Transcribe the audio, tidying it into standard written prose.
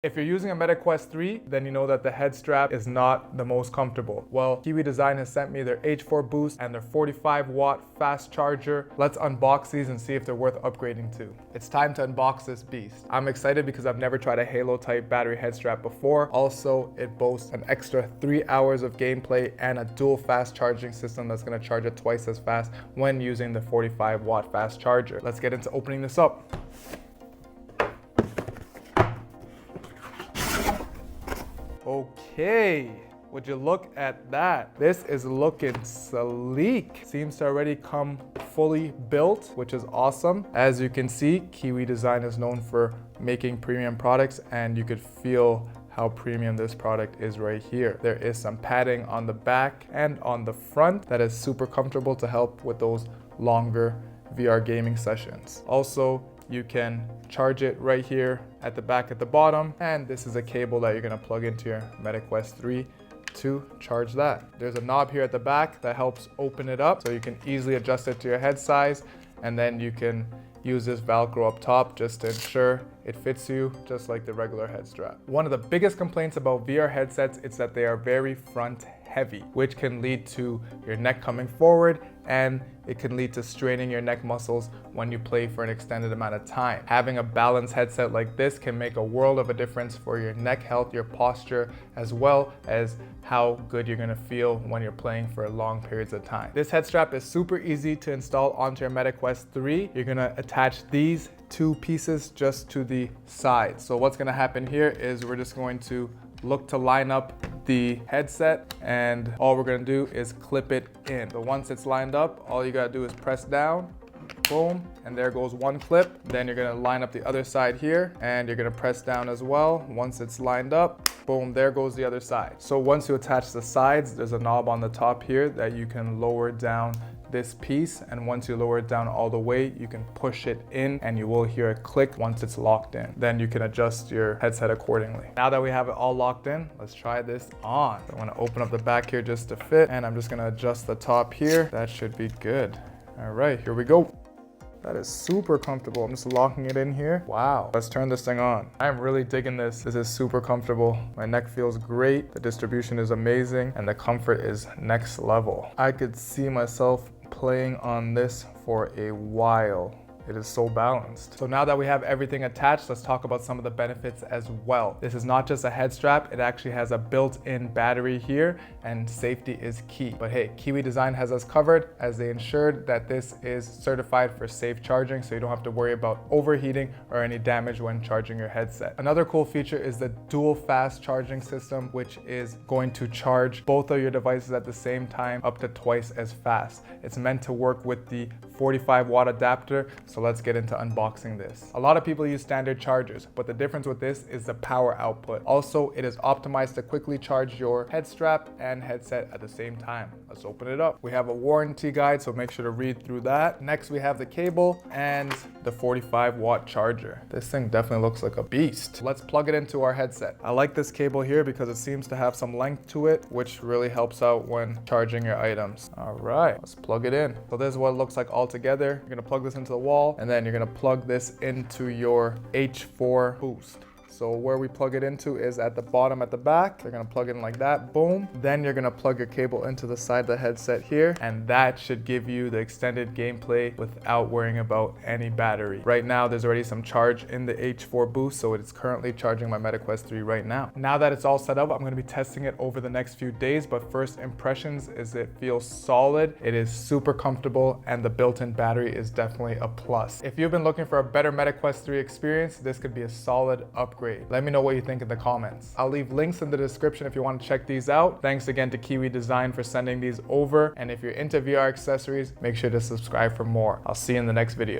If you're using a Meta Quest 3, then you know that the head strap is not the most comfortable. Well, KIWI Design has sent me their H4 Boost and their 45-watt fast charger. Let's unbox these and see if they're worth upgrading to. It's time to unbox this beast. I'm excited because I've never tried a Halo type battery head strap before. Also, it boasts an extra 3 hours of gameplay and a dual fast charging system that's gonna charge it twice as fast when using the 45-watt fast charger. Let's get into opening this up. Okay, would you look at that? This is looking sleek. Seems to already come fully built, which is awesome. As you can see, KIWI Design is known for making premium products, and you could feel how premium this product is right here. There is some padding on the back and on the front that is super comfortable to help with those longer VR gaming sessions. Also, you can charge it right here at the back at the bottom, and this is a cable that you're gonna plug into your Meta Quest 3 to charge that. There's a knob here at the back that helps open it up so you can easily adjust it to your head size, and then you can use this Velcro up top just to ensure it fits you just like the regular head strap. One of the biggest complaints about VR headsets is that they are very front heavy, which can lead to your neck coming forward, and it can lead to straining your neck muscles when you play for an extended amount of time. Having a balanced headset like this can make a world of a difference for your neck health, your posture, as well as how good you're gonna feel when you're playing for long periods of time. This head strap is super easy to install onto your Meta Quest 3. You're gonna attach these two pieces just to the side. So what's gonna happen here is we're just going to look to line up the headset, and all we're gonna do is clip it in. So once it's lined up, all you gotta do is press down, boom, and there goes one clip. Then you're gonna line up the other side here, and you're gonna press down as well. Once it's lined up, boom, there goes the other side. So once you attach the sides, there's a knob on the top here that you can lower down this piece, and once you lower it down all the way, you can push it in and you will hear a click once it's locked in. Then you can adjust your headset accordingly. Now that we have it all locked in, let's try this on. So I'm gonna open up the back here just to fit, and I'm just gonna adjust the top here. That should be good. All right, here we go. That is super comfortable. I'm just locking it in here. Wow, let's turn this thing on. I'm really digging this. This is super comfortable. My neck feels great. The distribution is amazing, and the comfort is next level. I could see myself playing on this for a while. It is so balanced. So now that we have everything attached, let's talk about some of the benefits as well. This is not just a head strap, it actually has a built-in battery here, and safety is key. But hey, KIWI Design has us covered, as they ensured that this is certified for safe charging, so you don't have to worry about overheating or any damage when charging your headset. Another cool feature is the dual fast charging system, which is going to charge both of your devices at the same time up to twice as fast. It's meant to work with the 45-watt adapter, so let's get into unboxing this. A lot of people use standard chargers, but the difference with this is the power output. Also, it is optimized to quickly charge your head strap and headset at the same time. Let's open it up. We have a warranty guide, so make sure to read through that. Next, we have the cable and the 45-watt charger. This thing definitely looks like a beast. Let's plug it into our headset. I like this cable here because it seems to have some length to it, which really helps out when charging your items. All right, let's plug it in. So this is what it looks like all together. You're gonna plug this into the wall, and then you're gonna plug this into your H4 Boost. So where we plug it into is at the bottom at the back. You're gonna plug it in like that, boom. Then you're gonna plug your cable into the side of the headset here, and that should give you the extended gameplay without worrying about any battery. Right now, there's already some charge in the H4 Boost, so it's currently charging my Meta Quest 3 right now. Now that it's all set up, I'm gonna be testing it over the next few days, but first impressions is it feels solid, it is super comfortable, and the built-in battery is definitely a plus. If you've been looking for a better Meta Quest 3 experience, this could be a solid upgrade. Let me know what you think in the comments. I'll leave links in the description if you want to check these out. Thanks again to KIWI Design for sending these over. And if you're into VR accessories, make sure to subscribe for more. I'll see you in the next video.